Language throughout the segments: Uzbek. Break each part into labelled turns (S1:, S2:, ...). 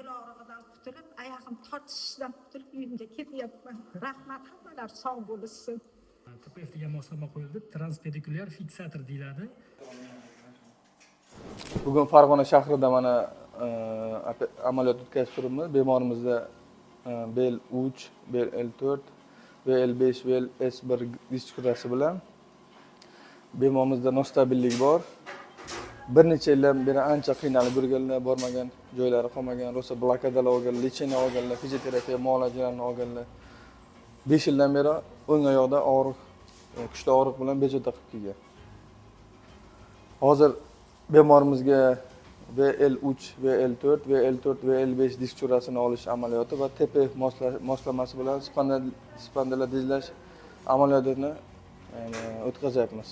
S1: bel og'rig'idan qutulib, oyog'im tortishishdan qutulib uyimga ketyapman. Rahmat, hammalar sog' bo'lsin.
S2: TPF degan moslama qo'yildi. Transpedikulyar fiksator deyiladi.
S3: Bugun Farg'ona shahrida mana amaliyot o'tkazib turibmiz. Bemorimizda bel uch, bel L4, VL5, VLS1 disk kurasi bilan bemorimizda nostabillik bor. Bir necha yildan beri ancha qiynalib yurganlar, bormagan joylari qolmagan, rosa blokadalar olganlar, lecheniya olganlar, fizioterapiya muolajalarini olganlar. 5 yildan beri o'ng oyoqda og'riq, kuchli og'riq bilan bezovta qilib kelgan. Hozir bemorimizga VL3, VL4, VL4, VL5 disk churasini olish amaliyoti va TPF moslamasi bilan spondilodizlash amaliyotini o'tkazayapmiz.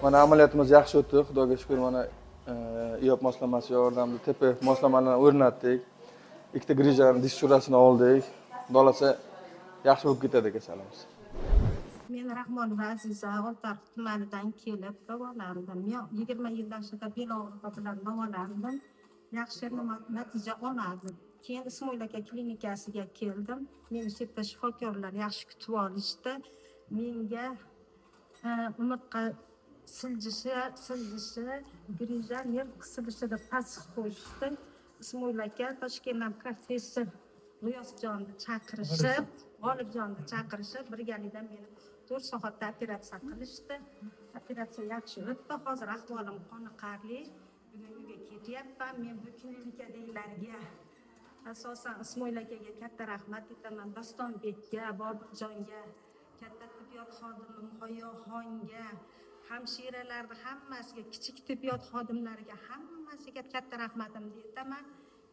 S3: Mana ameliyatımız yaxshi o'tdi, Xudoga shukr. Mana IOP moslamasi yordamida TPF moslamalarni o'rnatdik. Ikkita grijani disk churasini oldik. Xudo yaxshi bo'lib ketadi kasalimiz.
S1: Men Rahmonova Aziza Oltiariq tumanidan kelib, davolandim. 20 yildan shunga bel og'rig'i bilan davolandim. Yaxshi natija olmadim. Keyin Ismoil aka klinikasiga keldim. Meni yerda shifokorlar yaxshi kutib olishdi. Menga umurtqa siljishi, grija nerv qisilishi deb tavsiya qo'yishdi. Ismoil aka Toshkentdan professor G'iyosjonni chaqirishib, G'olibjonni chaqirishib, birgalikda meni 4 soatda operatsiya qilishdi. Operatsiya yaxshi o'tdi. Hozir ahvolim qoniqarli. Bugun uyga ketyapman. Men bu klinikadagilarga asosan Ismoil akaga katta rahmat aytaman. Dostonbekka, Boburjonga, katta tibbiyot xodimi Muhayyoxonga, hamshiralarga hammasiga, kichik tibbiyot xodimlariga hammasiga katta rahmatimni aytaman.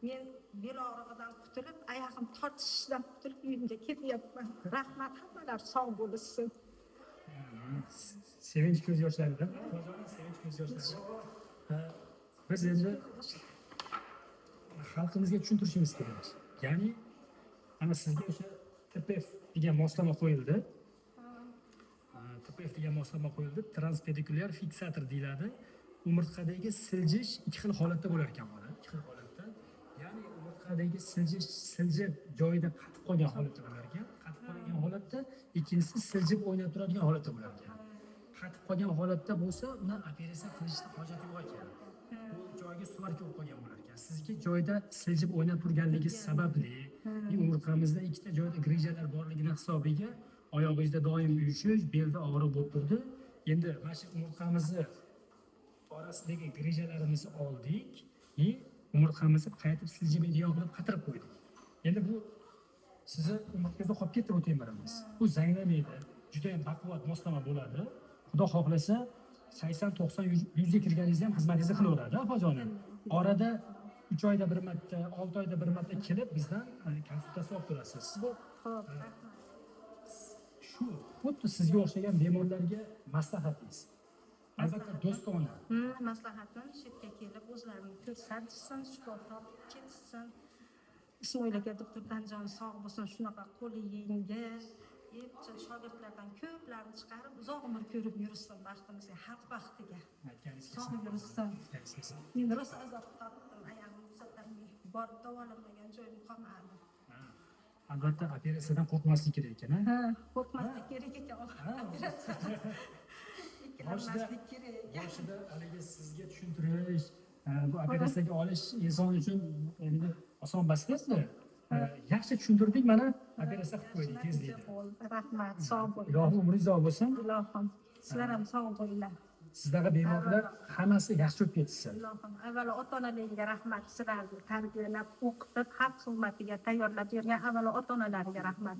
S1: Men bel og'rig'idan qutulib, oyog'im tortishishdan qutulib uyimga ketyapman. Rahmat, hammalar sog' bo'lsin.
S2: Sevinch ko'z yoshlarida. Sevinch ko'z yoshlarida. Biz endi xalqimizga tushuntirishimiz kerak. Ya'ni ana sizga o'sha TPF degan moslama qo'yildi. TPF degan moslama qo'yildi. Transpedikulyar fiksator deyiladi. Umurtqadagi siljish ikki xil holatda bo'lar ekan mana. Ikki xil holatda. Ya'ni umurtqadagi siljib joyida qatib qolgan holatda bo'lar ekan. Qatib qolgan holatda, ikkinchisi siljib o'ynab turadigan holatda bo'lar ekan. Qatib qolgan holatda bo'lsa, uni operatsiya qilishga hojat yo'q ekan. Bu joyga suvarka bo'lib qolgan bo'lar ekan. Sizga joyda siljib o'ynab turganligi sababli, umurtqamizda ikkita joyda grijalar borligini hisobiga oyog'ingizda doim uyushish, belda og'riq bo'lib turdi. Endi mana shu umurtqamizni orasidagi grijalarimizni oldik, umurtqamizni qaytib siljimaydigan qilib qatirib qo'ydik. Endi bu sizni umurtqangizda qolib ketdi bu temirimiz. Bu zanglamaydi. Juda ham baquvvat moslama bo'ladi. Xudo xohlasa 80-90 100 ga kirganingizda ham xizmatingizni qilaveradi, opajonim. Orada 3 oyda bir marta, 6 oyda bir marta kelib bizdan konsultatsiya olib turasiz. Shu xuddi sizga o'xshagan bemorlarga maslahatingiz. Albatta do'stona.
S1: Maslahatim shu yerga kelib o'zlarini ko'rsatsin, shifo topib ketsin. Ismoil aka doktor Danjon sog' bo'lsin, shunaqa qo'li yengil, shogirdlardan ko'plarni chiqarib uzoq umr ko'rib yursin baxtimizga, xalq baxtiga. Sog' yursin. Men rosa azob tortdim, oyog'im uzatolmay, borib davolanmagan joyim qolmadi.
S2: Albatta operatsiyadan qo'rqmaslik kerak ekan, ha?
S1: Qo'rqmaslik kerak ekan. Ikkilanmaslik kerak.
S2: Boshida haligi sizga tushuntirish, bu operatsiyaga olish inson uchun endi oson emasdi. Yaxshi tushuntirdik, mana operatsiya qilib qo'ydik tezlikda.
S1: Rahmat, sog' bo'ling.
S2: Ilohim umringiz uzoq bo'lsin.
S1: Ilohim, sizlar ham sog' bo'linglar.
S2: Sizlarga bemorlar hammasi yaxshi o'tib ketsin.
S1: Ilohim, avvalo ota-onalarga rahmat, sizlarni tarbiyalab, o'qitib, xalq xizmatiga tayyorlab bergan avvalo ota-onalarga rahmat.